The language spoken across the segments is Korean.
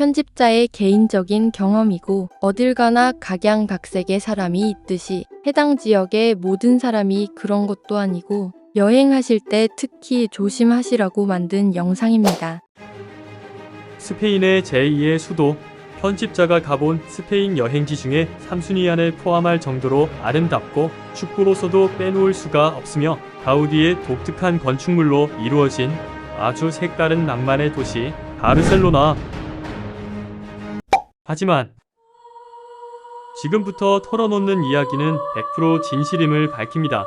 편집자의 개인적인 경험이고 어딜 가나 각양각색의 사람이 있듯이 해당 지역의 모든 사람이 그런 것도 아니고 여행하실 때 특히 조심하시라고 만든 영상입니다. 스페인의 제2의 수도, 편집자가 가본 스페인 여행지 중에 3순위 안에 포함할 정도로 아름답고 축구로서도 빼놓을 수가 없으며 가우디의 독특한 건축물로 이루어진 아주 색다른 낭만의 도시 바르셀로나. 하지만 지금부터 털어놓는 이야기는 100% 진실임을 밝힙니다.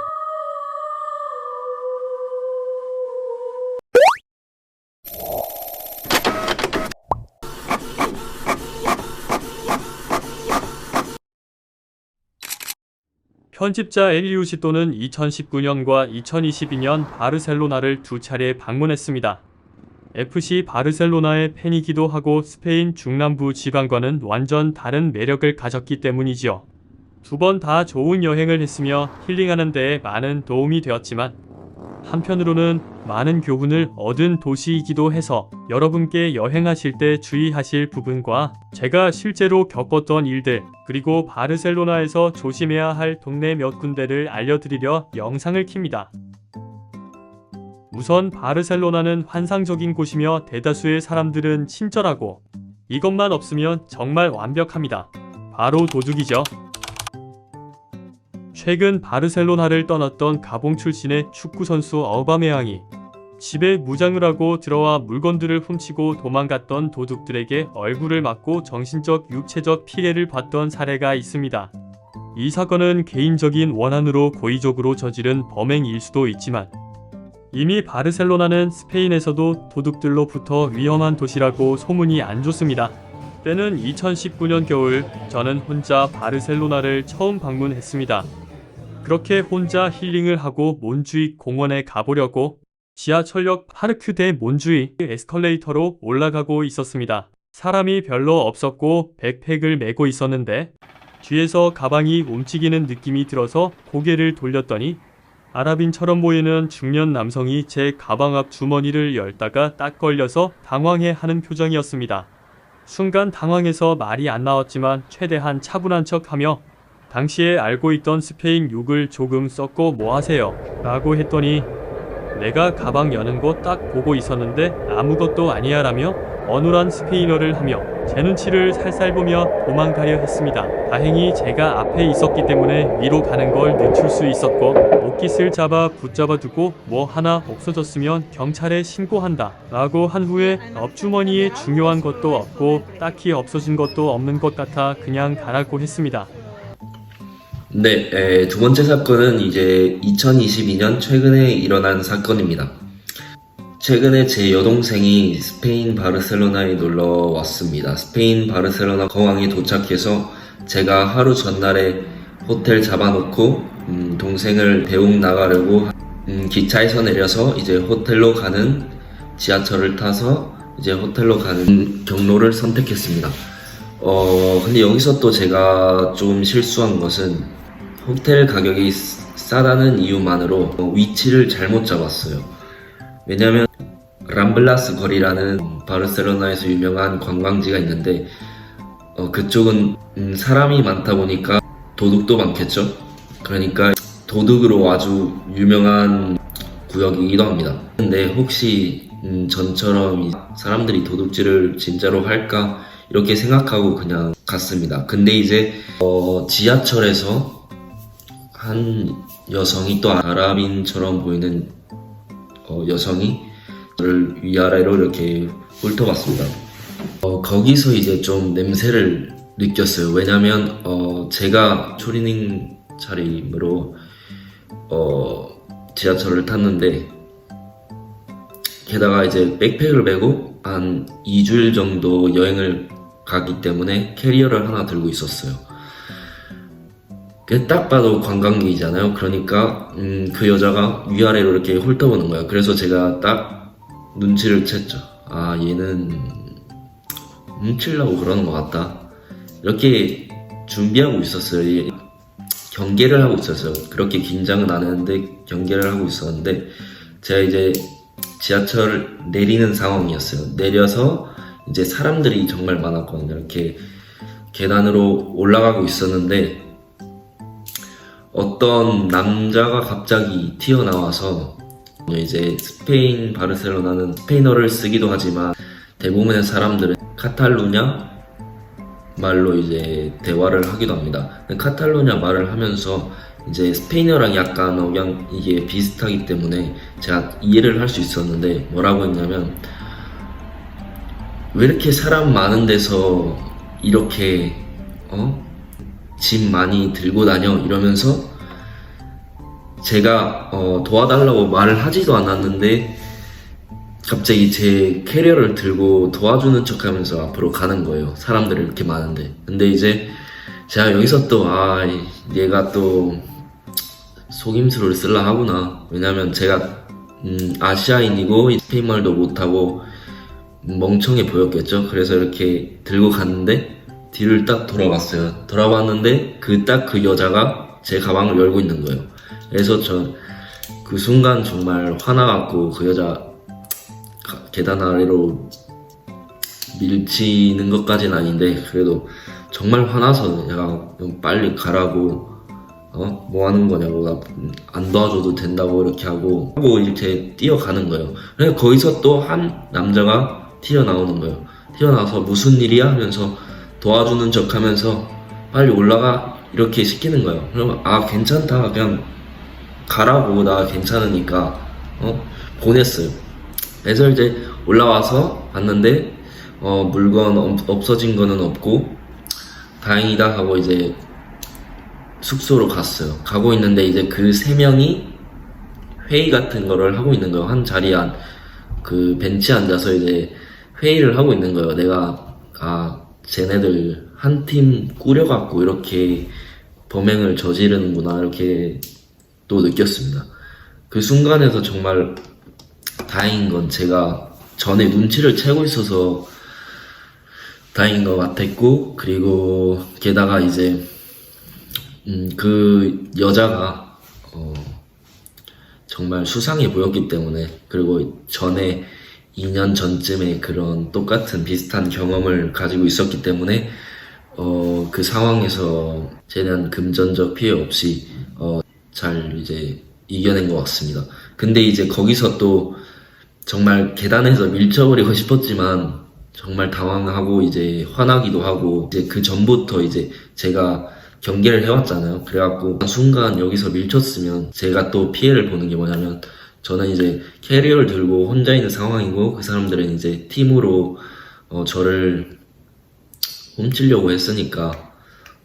편집자 엘리우시토는 2019년과 2022년 바르셀로나를 두 차례 방문했습니다. FC 바르셀로나의 팬이기도 하고 스페인 중남부 지방과는 완전 다른 매력을 가졌기 때문이지요. 두 번 다 좋은 여행을 했으며 힐링하는 데에 많은 도움이 되었지만 한편으로는 많은 교훈을 얻은 도시이기도 해서 여러분께 여행하실 때 주의하실 부분과 제가 실제로 겪었던 일들, 그리고 바르셀로나에서 조심해야 할 동네 몇 군데를 알려드리려 영상을 킵니다. 우선 바르셀로나는 환상적인 곳이며 대다수의 사람들은 친절하고 이것만 없으면 정말 완벽합니다. 바로 도둑이죠. 최근 바르셀로나를 떠났던 가봉 출신의 축구선수 어바메양이 집에 무장을 하고 들어와 물건들을 훔치고 도망갔던 도둑들에게 얼굴을 맞고 정신적, 육체적 피해를 봤던 사례가 있습니다. 이 사건은 개인적인 원한으로 고의적으로 저지른 범행일 수도 있지만 이미 바르셀로나는 스페인에서도 도둑들로부터 위험한 도시라고 소문이 안 좋습니다. 때는 2019년 겨울, 저는 혼자 바르셀로나를 처음 방문했습니다. 그렇게 혼자 힐링을 하고 몬주익 공원에 가보려고 지하철역 파르크 데 몬주익 에스컬레이터로 올라가고 있었습니다. 사람이 별로 없었고 백팩을 메고 있었는데 뒤에서 가방이 움직이는 느낌이 들어서 고개를 돌렸더니 아랍인처럼 보이는 중년 남성이 제 가방 앞 주머니를 열다가 딱 걸려서 당황해하는 표정이었습니다. 순간 당황해서 말이 안 나왔지만 최대한 차분한 척하며 당시에 알고 있던 스페인 욕을 조금 썼고 뭐 하세요? 라고 했더니 내가 가방 여는 거 딱 보고 있었는데 아무것도 아니야 라며 어눌한 스페인어를 하며 제 눈치를 살살 보며 도망가려 했습니다. 다행히 제가 앞에 있었기 때문에 위로 가는 걸 늦출 수 있었고 옷깃을 잡아 붙잡아 두고 뭐 하나 없어졌으면 경찰에 신고한다 라고 한 후에 업주머니에 중요한 것도 없고 딱히 없어진 것도 없는 것 같아 그냥 가라고 했습니다. 네, 두 번째 사건은 이제 2022년 최근에 일어난 사건입니다. 최근에 제 여동생이 스페인 바르셀로나에 놀러 왔습니다. 스페인 바르셀로나 공항에 도착해서 제가 하루 전날에 호텔 잡아놓고 동생을 배웅 나가려고 기차에서 내려서 이제 호텔로 가는 지하철을 타서 이제 호텔로 가는 경로를 선택했습니다. 근데 여기서 또 제가 좀 실수한 것은 호텔 가격이 싸다는 이유만으로 위치를 잘못 잡았어요. 왜냐면 람블라스 거리라는 바르셀로나에서 유명한 관광지가 있는데 그쪽은 사람이 많다 보니까 도둑도 많겠죠. 그러니까 도둑으로 아주 유명한 구역이기도 합니다. 근데 혹시 전처럼 사람들이 도둑질을 진짜로 할까 이렇게 생각하고 그냥 갔습니다. 근데 이제 지하철에서 한 여성이 또 아랍인처럼 보이는 여성이 저를 위아래로 이렇게 훑어봤습니다. 거기서 이제 좀 냄새를 느꼈어요. 왜냐면 제가 초리닝 차림으로 지하철을 탔는데 게다가 이제 백팩을 메고 한 2주일 정도 여행을 가기 때문에 캐리어를 하나 들고 있었어요. 딱 봐도 관광객이잖아요. 그러니까 그 여자가 위아래로 이렇게 훑어보는 거예요. 그래서 제가 딱 눈치를 챘죠. 아, 얘는 훔치려고 그러는 것 같다. 이렇게 준비하고 있었어요. 경계를 하고 있었어요. 그렇게 긴장은 안 했는데 경계를 하고 있었는데 제가 이제 지하철을 내리는 상황이었어요. 내려서 이제 사람들이 정말 많았거든요. 이렇게 계단으로 올라가고 있었는데 어떤 남자가 갑자기 튀어나와서 이제 스페인 바르셀로나는 스페인어를 쓰기도 하지만 대부분의 사람들은 카탈루냐 말로 이제 대화를 하기도 합니다. 카탈루냐 말을 하면서 이제 스페인어랑 약간 억양 이게 비슷하기 때문에 제가 이해를 할 수 있었는데 뭐라고 했냐면 왜 이렇게 사람 많은 데서 이렇게 짐 많이 들고 다녀 이러면서 제가 도와달라고 말을 하지도 않았는데 갑자기 제 캐리어를 들고 도와주는 척 하면서 앞으로 가는 거예요. 사람들이 이렇게 많은데. 근데 이제 제가 여기서 또 얘가 또 속임수를 쓸라 하구나. 왜냐면 제가 아시아인이고 스페인말도 못하고 멍청해 보였겠죠. 그래서 이렇게 들고 갔는데 뒤를 딱 돌아봤어요. 돌아봤는데 딱 그 여자가 제 가방을 열고 있는 거예요. 그래서 저 그 순간 정말 화나갖고 그 여자 계단 아래로 밀치는 것까지는 아닌데 그래도 정말 화나서 내가 빨리 가라고 뭐 하는 거냐고 나 안 도와줘도 된다고 이렇게 하고 이렇게 뛰어가는 거예요. 그래서 거기서 또 한 남자가 튀어나오는 거예요. 튀어나와서 무슨 일이야 하면서 도와주는 척 하면서 빨리 올라가 이렇게 시키는 거예요. 그러면 괜찮다 그냥 가라고 나 괜찮으니까 보냈어요. 그래서 이제 올라와서 봤는데 물건 없어진 거는 없고 다행이다 하고 이제 숙소로 갔어요. 가고 있는데 이제 그 3명이 회의 같은 거를 하고 있는 거예요. 한 자리에 그 벤치에 앉아서 이제 회의를 하고 있는 거예요. 내가 쟤네들 한 팀 꾸려갖고 이렇게 범행을 저지르는구나 이렇게 또 느꼈습니다. 그 순간에서 정말 다행인 건 제가 전에 눈치를 채고 있어서 다행인 것 같았고 그리고 게다가 이제 그 여자가 정말 수상해 보였기 때문에 그리고 전에 2년 전쯤에 그런 똑같은 비슷한 경험을 가지고 있었기 때문에 그 상황에서 최대한 금전적 피해 없이 잘 이제 이겨낸 것 같습니다. 근데 이제 거기서 또 정말 계단에서 밀쳐버리고 싶었지만 정말 당황하고 이제 화나기도 하고 이제 그 전부터 이제 제가 경계를 해왔잖아요. 그래갖고 순간 여기서 밀쳤으면 제가 또 피해를 보는 게 뭐냐면 저는 이제 캐리어를 들고 혼자 있는 상황이고 그 사람들은 이제 팀으로 저를 훔치려고 했으니까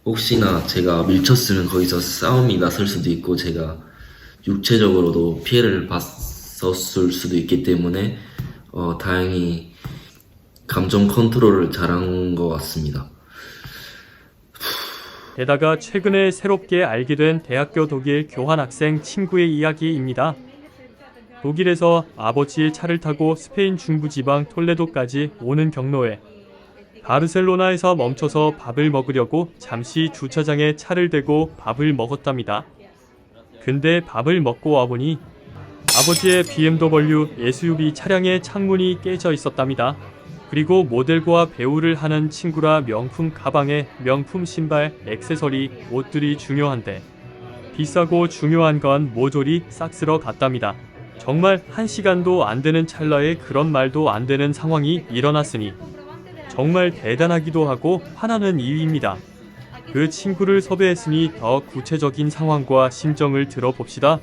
혹시나 제가 밀쳤으면 거기서 싸움이 났을 수도 있고 제가 육체적으로도 피해를 봤었을 수도 있기 때문에 다행히 감정 컨트롤을 잘한 것 같습니다. 게다가 최근에 새롭게 알게 된 대학교 독일 교환학생 친구의 이야기입니다. 독일에서 아버지의 차를 타고 스페인 중부지방 톨레도까지 오는 경로에 바르셀로나에서 멈춰서 밥을 먹으려고 잠시 주차장에 차를 대고 밥을 먹었답니다. 근데 밥을 먹고 와보니 아버지의 BMW SUV 차량의 창문이 깨져 있었답니다. 그리고 모델과 배우를 하는 친구라 명품 가방에 명품 신발, 액세서리, 옷들이 중요한데 비싸고 중요한 건 모조리 싹 쓸어 갔답니다. 정말 1시간도 안 되는 찰나에 그런 말도 안 되는 상황이 일어났으니 정말 대단하기도 하고 화나는 이유입니다. 그 친구를 섭외했으니 더 구체적인 상황과 심정을 들어봅시다.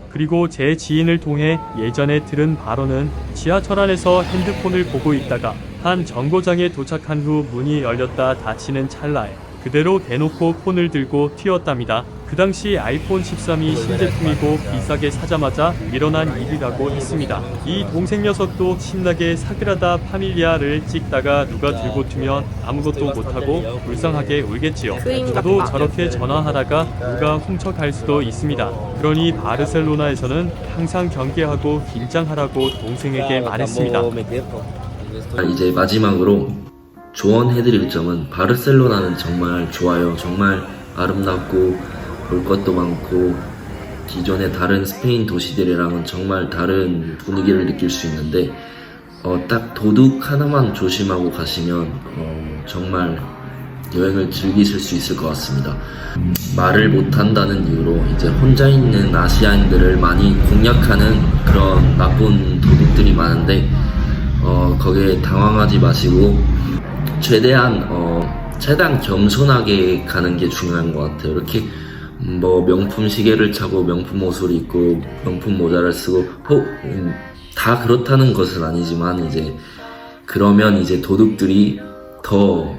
그리고 제 지인을 통해 예전에 들은 바로는 지하철 안에서 핸드폰을 보고 있다가 한 정거장에 도착한 후 문이 열렸다 닫히는 찰나에 그대로 대놓고 폰을 들고 튀었답니다. 그 당시 아이폰 13이 신제품이고 비싸게 사자마자 밀어난 일이라고 했습니다. 이 동생 녀석도 신나게 사그라다 파밀리아를 찍다가 누가 들고 튀면 아무것도 못하고 불쌍하게 울겠지요. 저도 저렇게 전화하다가 누가 훔쳐갈 수도 있습니다. 그러니 바르셀로나에서는 항상 경계하고 긴장하라고 동생에게 말했습니다. 이제 마지막으로 조언해드릴 점은 바르셀로나는 정말 좋아요. 정말 아름답고 볼 것도 많고 기존의 다른 스페인 도시들이랑은 정말 다른 분위기를 느낄 수 있는데 딱 도둑 하나만 조심하고 가시면 정말 여행을 즐기실 수 있을 것 같습니다. 말을 못한다는 이유로 이제 혼자 있는 아시아인들을 많이 공략하는 그런 나쁜 도둑들이 많은데 거기에 당황하지 마시고 최대한 겸손하게 가는 게 중요한 것 같아요. 이렇게 뭐 명품 시계를 차고 명품 옷을 입고 명품 모자를 쓰고 다 그렇다는 것은 아니지만 이제 그러면 이제 도둑들이 더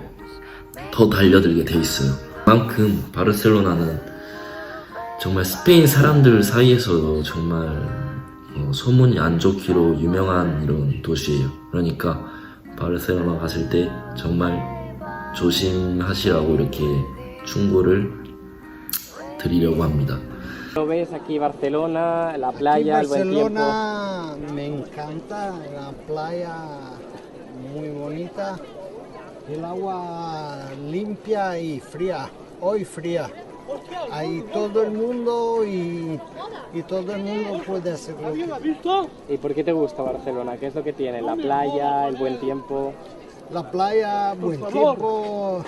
달려들게 돼 있어요. 그만큼 바르셀로나는 정말 스페인 사람들 사이에서도 정말 소문이 안 좋기로 유명한 이런 도시예요. 그러니까 바르셀로나 가실 때 정말 조심하시라고 이렇게 충고를 드리려고 합니다. ¿Lo ves aquí Barcelona, la playa, el buen tiempo? Barcelona me encanta, la playa muy bonita, el agua limpia y fría, hoy fría. Hay todo el mundo y todo el mundo puede hacer lo que... ¿Y por qué te gusta Barcelona? ¿Qué es lo que tiene? ¿La playa, el buen tiempo? La playa, buen tiempo,